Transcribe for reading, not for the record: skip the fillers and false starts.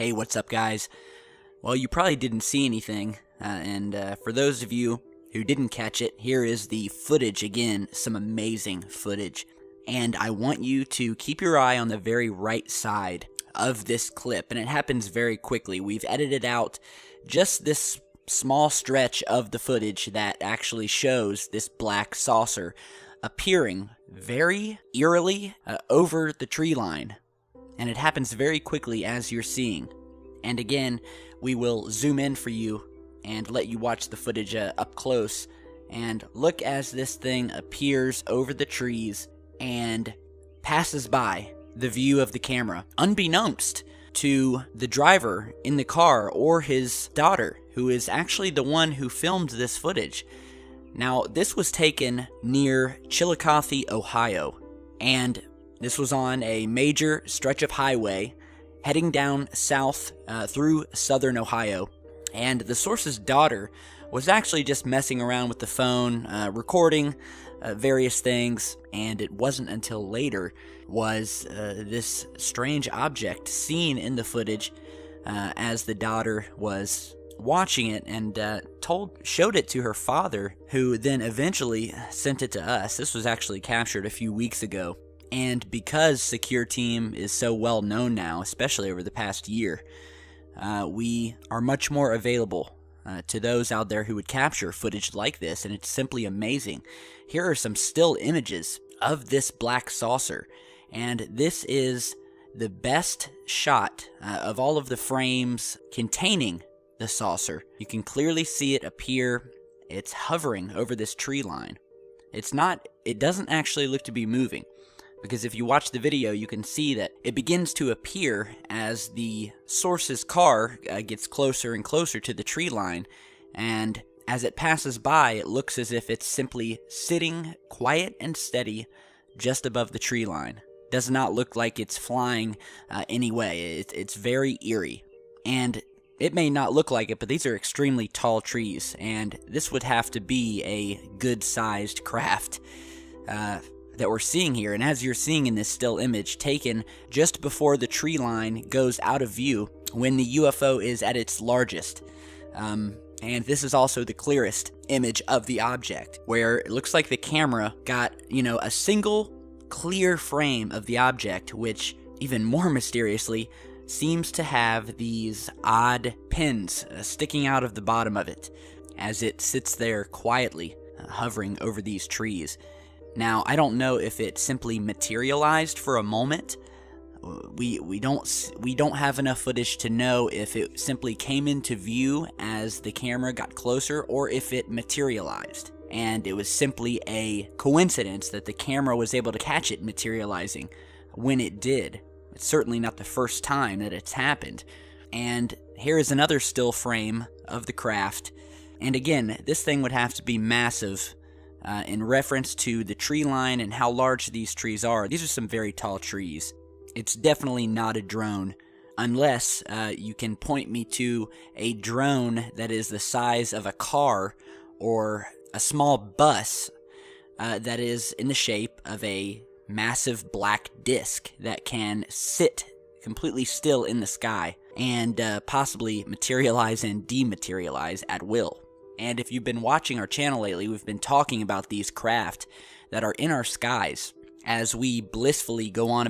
Hey, what's up, guys? Well, you probably didn't see anything, and for those of you who didn't catch it, here is the footage again, some amazing footage. And I want you to keep your eye on the very right side of this clip, and it happens very quickly. We've edited out just this small stretch of the footage that actually shows this black saucer appearing very eerily over the tree line. And it happens very quickly, as you're seeing. And again, we will zoom in for you and let you watch the footage up close. And look as this thing appears over the trees and passes by the view of the camera, unbeknownst to the driver in the car or his daughter, who is actually the one who filmed this footage. Now, this was taken near Chillicothe, Ohio, and this was on a major stretch of highway heading down south through southern Ohio. And the source's daughter was actually just messing around with the phone, recording various things. And it wasn't until later was this strange object seen in the footage as the daughter was watching it and showed it to her father, who then eventually sent it to us. This was actually captured a few weeks ago. And because Secure Team is so well known now, especially over the past year, we are much more available to those out there who would capture footage like this, and it's simply amazing. Here are some still images of this black saucer, and this is the best shot of all of the frames containing the saucer. You can clearly see it appear. It's hovering over this tree line. It doesn't actually look to be moving, because if you watch the video, you can see that it begins to appear as the source's car gets closer and closer to the tree line, and as it passes by, it looks as if it's simply sitting quiet and steady just above the tree line. Does not look like it's flying anyway. It's very eerie, and it may not look like it, but these are extremely tall trees, and this would have to be a good-sized craft that we're seeing here. And as you're seeing in this still image taken just before the tree line goes out of view when the UFO is at its largest. And this is also the clearest image of the object, where it looks like the camera got, a single clear frame of the object, which even more mysteriously seems to have these odd pins sticking out of the bottom of it as it sits there quietly hovering over these trees. Now, I don't know if it simply materialized for a moment. We don't have enough footage to know if it simply came into view as the camera got closer, or if it materialized and it was simply a coincidence that the camera was able to catch it materializing when it did. It's certainly not the first time that it's happened. And here is another still frame of the craft. And again, this thing would have to be massive in reference to the tree line and how large these trees are. These are some very tall trees. It's definitely not a drone, unless you can point me to a drone that is the size of a car or a small bus that is in the shape of a massive black disc that can sit completely still in the sky and possibly materialize and dematerialize at will. And if you've been watching our channel lately, we've been talking about these craft that are in our skies as we blissfully go on